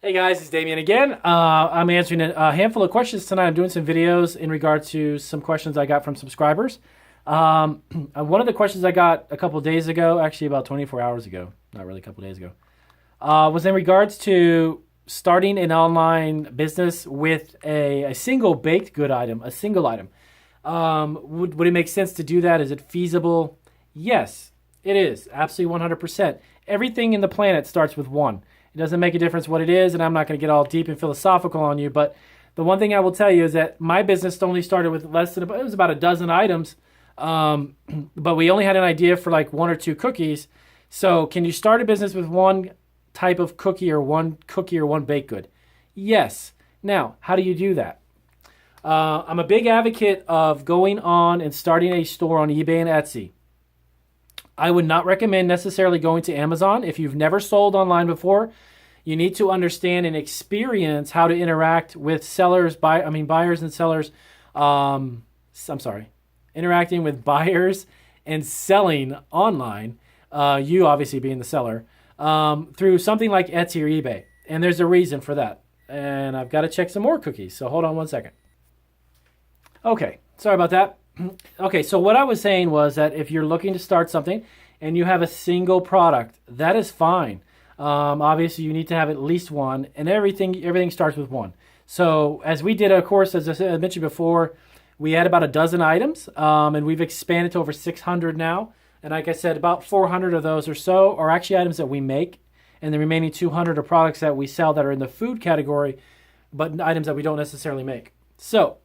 Hey guys, it's Damien again. I'm answering a handful of questions tonight. I'm doing some videos in regard to some questions I got from subscribers. One of the questions I got a couple days ago, actually about 24 hours ago, not really a couple days ago, was in regards to starting an online business with a single baked good item, a single item. Would it make sense to do that? Is it feasible? Yes, it is. Absolutely 100%. Everything in the planet starts with one. It doesn't make a difference what it is, and I'm not going to get all deep and philosophical on you, but the one thing I will tell you is that my business only started with it was about a dozen items, but we only had an idea for like one or two cookies. So can you start a business with one type of cookie or one baked good? Yes. Now, how do you do that? I'm a big advocate of going on and starting a store on eBay and Etsy. I would not recommend necessarily going to Amazon. If you've never sold online before, you need to understand and experience how to interact with buyers and sellers. Interacting with buyers and selling online, you obviously being the seller, through something like Etsy or eBay. And there's a reason for that. And I've got to check some more cookies, so hold on one second. Okay, sorry about that. Okay, so what I was saying was that if you're looking to start something and you have a single product, that is fine. Obviously, you need to have at least one, and everything starts with one. So as we did, of course, as I mentioned before, we had about a dozen items, and we've expanded to over 600 now. And like I said, about 400 of those or so are actually items that we make, and the remaining 200 are products that we sell that are in the food category, but items that we don't necessarily make. So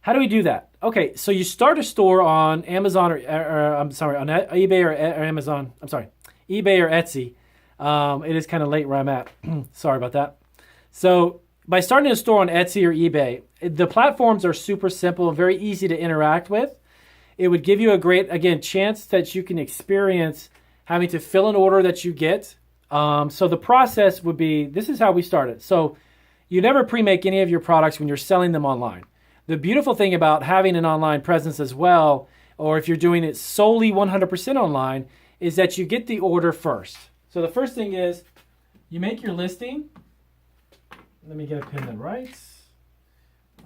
how do we do that? Okay, so you start a store on Amazon on eBay or Amazon. I'm sorry, eBay or Etsy. It is kind of late where I'm at. Sorry about that. So by starting a store on Etsy or eBay, the platforms are super simple and very easy to interact with. It would give you a great, again, chance that you can experience having to fill an order that you get. So the process would be, this is how we started. So you never pre-make any of your products when you're selling them online. The beautiful thing about having an online presence as well, or if you're doing it solely 100% online, is that you get the order first. So the first thing is you make your listing. Let me get a pen that writes.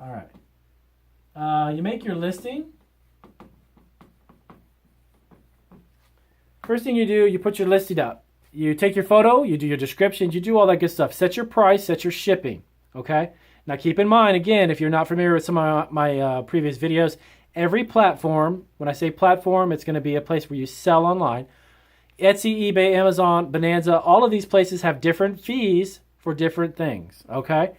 All right. You make your listing. First thing you do, you put your listing up. You take your photo, you do your description, you do all that good stuff. Set your price, set your shipping, okay? Now keep in mind, again, if you're not familiar with some of my previous videos, every platform, when I say platform, it's going to be a place where you sell online. Etsy, eBay, Amazon, Bonanza, all of these places have different fees for different things, okay?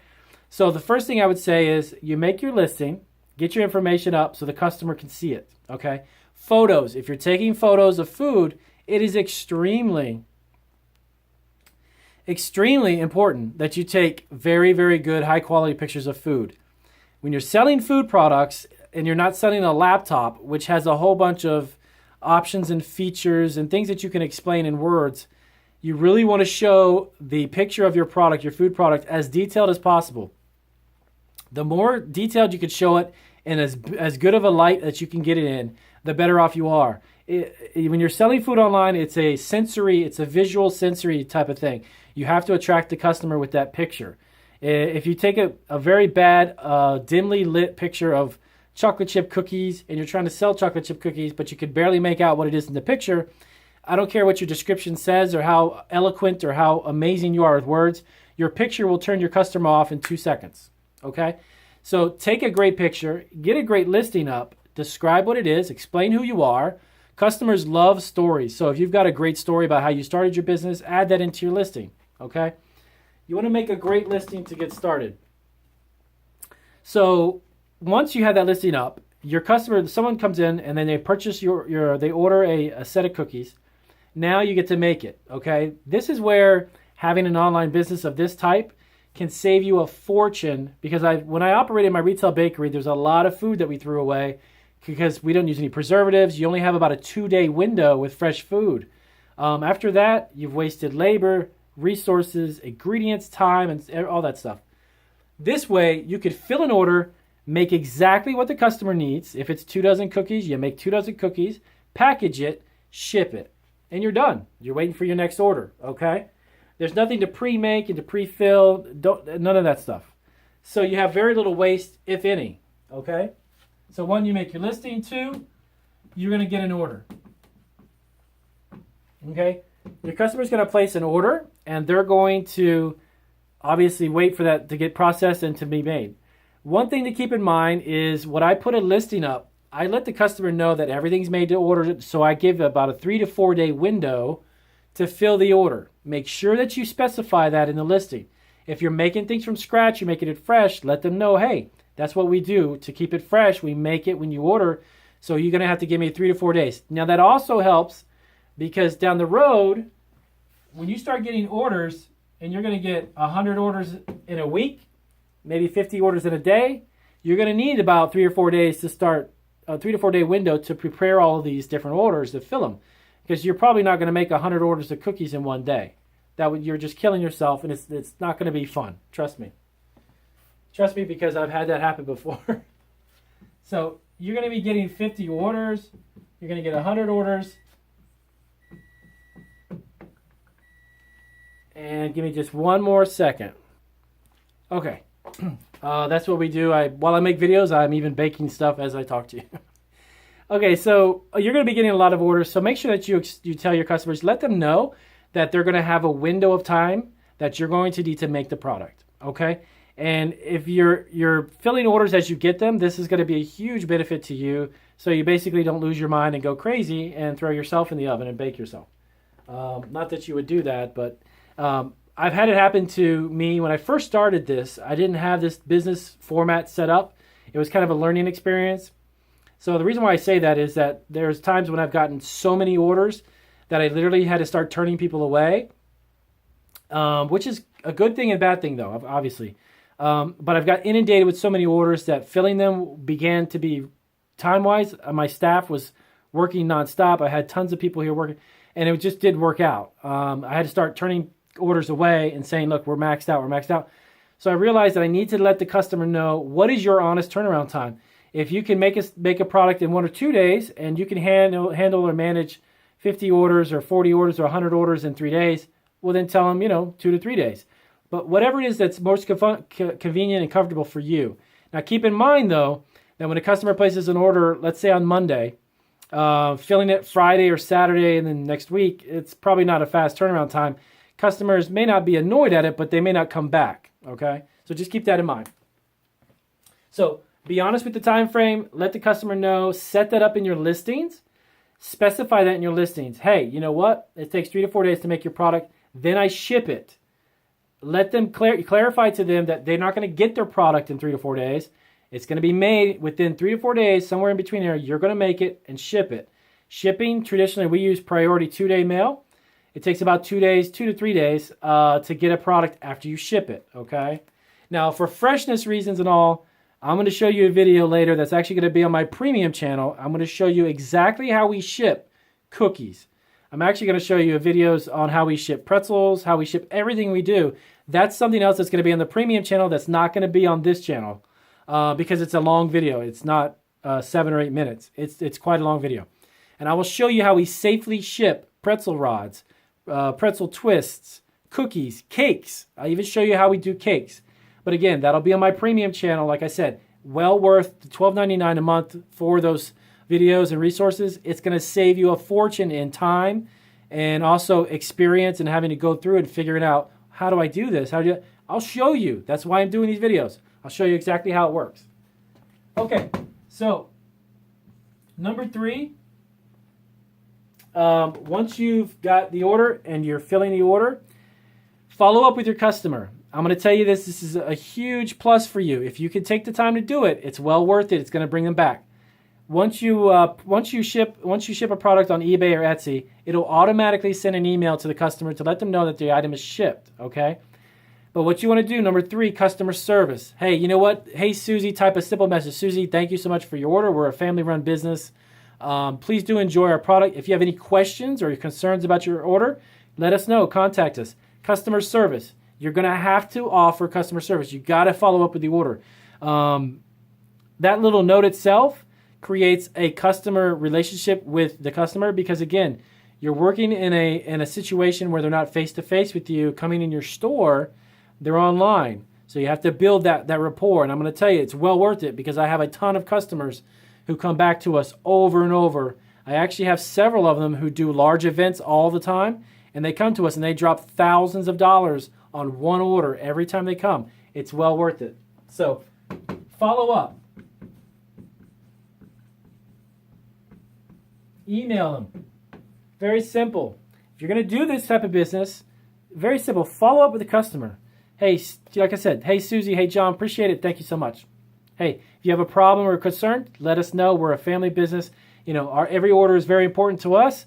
So the first thing I would say is you make your listing, get your information up so the customer can see it, okay? Photos, if you're taking photos of food, it is extremely important that you take very, very good, high-quality pictures of food. When you're selling food products and you're not selling a laptop, which has a whole bunch of options and features and things that you can explain in words, you really want to show the picture of your product, your food product, as detailed as possible. The more detailed you can show it and as good of a light that you can get it in, the better off you are. When you're selling food online, it's a visual sensory type of thing. You have to attract the customer with that picture. If you take a very bad, dimly lit picture of chocolate chip cookies and you're trying to sell chocolate chip cookies, but you could barely make out what it is in the picture, I don't care what your description says or how eloquent or how amazing you are with words, your picture will turn your customer off in 2 seconds, okay? So take a great picture, get a great listing up, describe what it is, explain who you are. Customers love stories. So if you've got a great story about how you started your business, add that into your listing, okay? You want to make a great listing to get started. So once you have that listing up, your customer, someone comes in and then they purchase they order a set of cookies. Now you get to make it, okay? This is where having an online business of this type can save you a fortune, because when I operated my retail bakery, there's a lot of food that we threw away because we don't use any preservatives. You only have about a 2-day window with fresh food. After that, you've wasted labor, resources, ingredients, time, and all that stuff. This way, you could fill an order, make exactly what the customer needs. If it's 2 dozen cookies, you make 2 dozen cookies, package it, ship it, and you're done. You're waiting for your next order, okay? There's nothing to pre-make and to pre-fill. None of that stuff. So you have very little waste, if any. Okay? So 1, you make your listing. 2, you're going to get an order. Okay? Your customer's going to place an order, and they're going to obviously wait for that to get processed and to be made. One thing to keep in mind is when I put a listing up, I let the customer know that everything's made to order, so I give about a 3 to 4 day window to fill the order. Make sure that you specify that in the listing. If you're making things from scratch, you're making it fresh, let them know, hey, that's what we do. To keep it fresh, we make it when you order, so you're going to have to give me 3 to 4 days. Now, that also helps because down the road, when you start getting orders, and you're going to get 100 orders in a week, maybe 50 orders in a day, you're going to need about 3 or 4 days to start, a 3 to 4 day window to prepare all of these different orders to fill them. Because you're probably not going to make 100 orders of cookies in one day. You're just killing yourself, and it's not going to be fun. Trust me. Trust me, because I've had that happen before. So you're going to be getting 50 orders. You're going to get 100 orders. And give me just one more second. Okay. That's what we do. While I make videos, I'm even baking stuff as I talk to you. Okay, so you're going to be getting a lot of orders. So make sure that you tell your customers, let them know that they're going to have a window of time that you're going to need to make the product. Okay? And if you're filling orders as you get them, this is going to be a huge benefit to you. So you basically don't lose your mind and go crazy and throw yourself in the oven and bake yourself. Not that you would do that, but I've had it happen to me when I first started this. I didn't have this business format set up. It was kind of a learning experience. So the reason why I say that is that there's times when I've gotten so many orders that I literally had to start turning people away, which is a good thing and a bad thing, though, obviously. But I've got inundated with so many orders that filling them began to be time-wise. My staff was working nonstop. I had tons of people here working, and it just did work out. I had to start turning orders away and saying, look, we're maxed out. So I realized that I need to let the customer know, what is your honest turnaround time? If you can make a product in 1 or 2 days, and you can handle or manage 50 orders or 40 orders or 100 orders in 3 days, well, then tell them, 2 to 3 days. But whatever it is that's most convenient and comfortable for you. Now, keep in mind, though, that when a customer places an order, let's say on Monday, filling it Friday or Saturday and then next week, it's probably not a fast turnaround time. Customers may not be annoyed at it, but they may not come back, okay? So just keep that in mind. So be honest with the time frame. Let the customer know. Set that up in your listings. Specify that in your listings. Hey, you know what? It takes 3 to 4 days to make your product. Then I ship it. Let them clarify to them that they're not going to get their product in 3 to 4 days. It's going to be made within 3 to 4 days, somewhere in between there. You're going to make it and ship it. Shipping, traditionally, we use priority 2-day mail. It takes about 2 days, 2 to 3 days to get a product after you ship it, okay? Now, for freshness reasons and all, I'm going to show you a video later that's actually going to be on my premium channel. I'm going to show you exactly how we ship cookies. I'm actually going to show you videos on how we ship pretzels, how we ship everything we do. That's something else that's going to be on the premium channel that's not going to be on this channel because it's a long video. It's not 7 or 8 minutes. It's quite a long video. And I will show you how we safely ship pretzel rods, pretzel twists, cookies, cakes. I'll even show you how we do cakes. But again, that'll be on my premium channel. Like I said, well worth $12.99 a month for those videos and resources. It's going to save you a fortune in time and also experience and having to go through and figuring out, how do I do this? I'll show you. That's why I'm doing these videos. I'll show you exactly how it works. Okay, so number 3, once you've got the order and you're filling the order, follow up with your customer. I'm going to tell you this is a huge plus for you. If you can take the time to do it, it's well worth it. It's going to bring them back. Once you ship a product on eBay or Etsy, it'll automatically send an email to the customer to let them know that the item is shipped, okay? But what you want to do, number 3, customer service. Hey, you know what? Hey, Susie, type a simple message. Susie, thank you so much for your order. We're a family-run business. Please do enjoy our product. If you have any questions or concerns about your order, let us know. Contact us. Customer service. You're going to have to offer customer service. You got to follow up with the order. That little note itself creates a customer relationship with the customer because, again, You're working in a situation where they're not face to face with you, coming in your store. They're online. So you have to build that rapport. And I'm going to tell you, it's well worth it because I have a ton of customers who come back to us over and over. I actually have several of them who do large events all the time, and they come to us and they drop thousands of dollars on one order every time they come. It's well worth it. So follow up. Email them. Very simple. If you're going to do this type of business, very simple. Follow up with the customer. Hey, like I said, hey, Susie, hey, John, appreciate it. Thank you so much. Hey, if you have a problem or a concern, let us know. We're a family business. You know, every order is very important to us.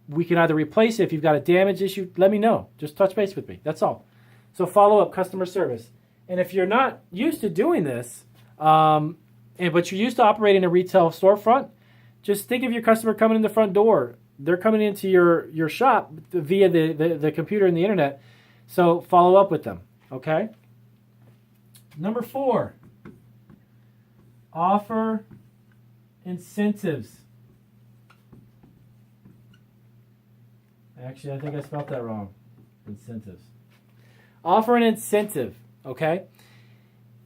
We can either replace it. If you've got a damage issue, let me know. Just touch base with me. That's all. So follow up, customer service. And if you're not used to doing this, but you're used to operating a retail storefront, just think of your customer coming in the front door. They're coming into your shop via the computer and the internet. So follow up with them, okay? Number 4, offer incentives. Actually, I think I spelled that wrong. Incentives. Offer an incentive, okay?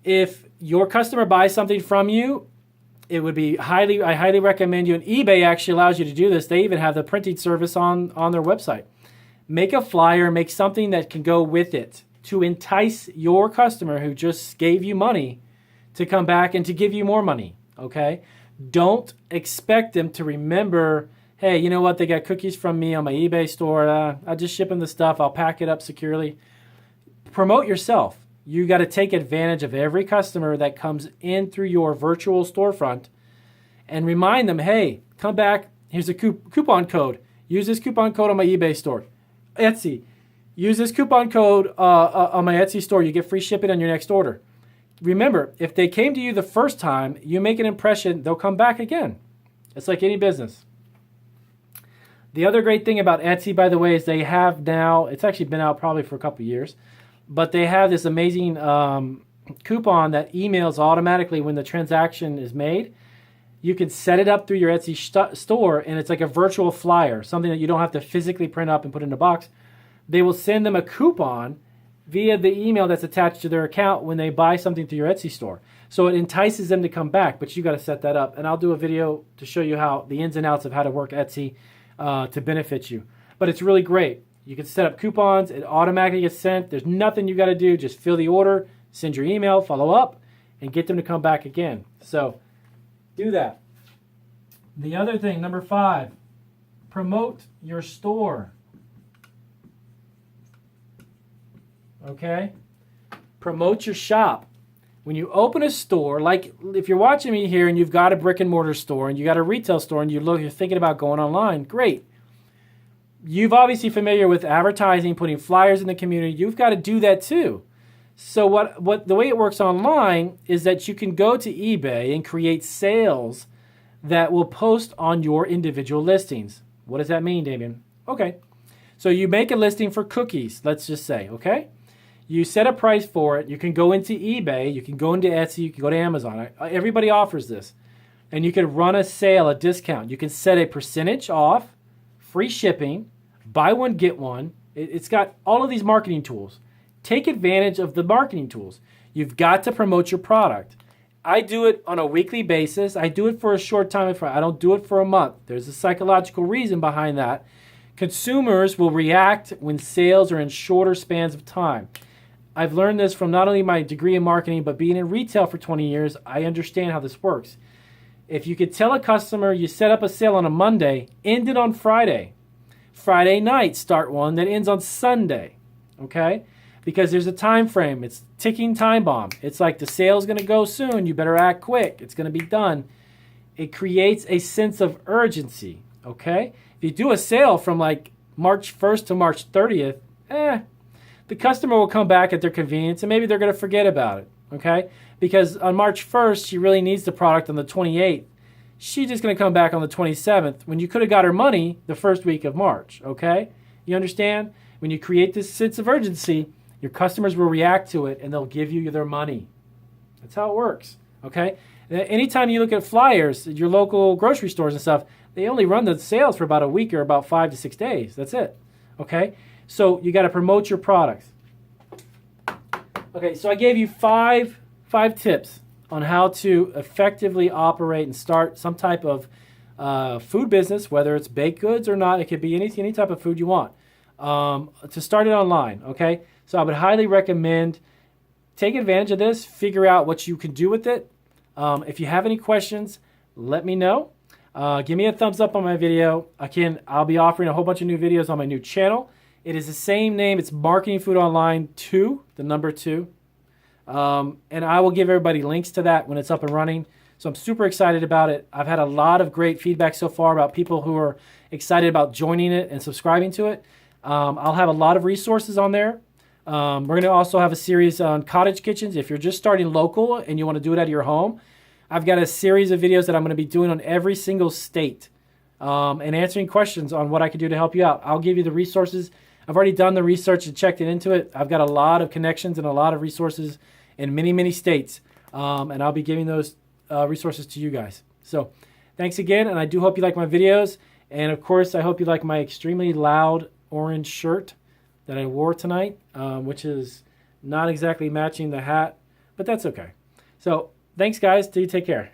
If your customer buys something from you, it would be I highly recommend you, and eBay actually allows you to do this. They even have the printing service on their website. Make a flyer, make something that can go with it to entice your customer who just gave you money to come back and to give you more money, okay? Don't expect them to remember, hey, you know what, they got cookies from me on my eBay store. I'll just ship them the stuff. I'll pack it up securely. Promote yourself. You got to take advantage of every customer that comes in through your virtual storefront and remind them, hey, come back. Here's a coupon code. Use this coupon code on my eBay store. Etsy. Use this coupon code on my Etsy store. You get free shipping on your next order. Remember, if they came to you the first time, you make an impression, they'll come back again. It's like any business. The other great thing about Etsy, by the way, is they have now, it's actually been out probably for a couple of years, but they have this amazing coupon that emails automatically when the transaction is made. You can set it up through your Etsy store, and it's like a virtual flyer, something that you don't have to physically print up and put in a box. They will send them a coupon via the email that's attached to their account when they buy something through your Etsy store. So it entices them to come back, but you got to set that up. And I'll do a video to show you how the ins and outs of how to work Etsy to benefit you. But it's really great. You can set up coupons. It automatically gets sent. There's nothing you got to do. Just fill the order, send your email, follow up, and get them to come back again. So do that. The other thing, number 5, promote your store. Okay? Promote your shop. When you open a store, like if you're watching me here and you've got a brick and mortar store and you got a retail store and you're thinking about going online, great. You've obviously familiar with advertising, putting flyers in the community. You've got to do that too. So what the way it works online is that you can go to eBay and create sales that will post on your individual listings. What does that mean, Damien? Okay. So you make a listing for cookies, let's just say, okay? You set a price for it. You can go into eBay. You can go into Etsy. You can go to Amazon. Everybody offers this. And you can run a sale, a discount. You can set a percentage off, free shipping, buy one, get one. It's got all of these marketing tools. Take advantage of the marketing tools. You've got to promote your product. I do it on a weekly basis. I do it for a short time. I don't do it for a month. There's a psychological reason behind that. Consumers will react when sales are in shorter spans of time. I've learned this from not only my degree in marketing, but being in retail for 20 years, I understand how this works. If you could tell a customer you set up a sale on a Monday, end it on Friday. Friday night, start one that ends on Sunday, okay? Because there's a time frame. It's ticking time bomb. It's like the sale's going to go soon. You better act quick. It's going to be done. It creates a sense of urgency, okay? If you do a sale from like March 1st to March 30th, the customer will come back at their convenience, and maybe they're going to forget about it, okay? Because on March 1st, she really needs the product on the 28th. She's just going to come back on the 27th when you could have got her money the first week of March, okay? You understand? When you create this sense of urgency, your customers will react to it, and they'll give you their money. That's how it works, okay? Anytime you look at flyers at your local grocery stores and stuff, they only run the sales for about a week or about 5 to 6 days. That's it. Okay? So you got to promote your products. Okay, so I gave you five tips on how to effectively operate and start some type of food business, whether it's baked goods or not. It could be any type of food you want, to start it online. Okay, so I would highly recommend take advantage of this, figure out what you can do with it. If you have any questions, let me know. Give me a thumbs up on my video. I'll be offering a whole bunch of new videos on my new channel. It is the same name. It's Marketing Food Online 2, the number 2. And I will give everybody links to that when it's up and running. So I'm super excited about it. I've had a lot of great feedback so far about people who are excited about joining it and subscribing to it. I'll have a lot of resources on there. We're going to also have a series on cottage kitchens. If you're just starting local and you want to do it out of your home, I've got a series of videos that I'm going to be doing on every single state, and answering questions on what I can do to help you out. I'll give you the resources. I've already done the research and checked into it. I've got a lot of connections and a lot of resources in many states, and I'll be giving those resources to you guys. So thanks again, and I do hope you like my videos. And of course, I hope you like my extremely loud orange shirt that I wore tonight, which is not exactly matching the hat, but that's okay. So thanks, guys. Do you take care.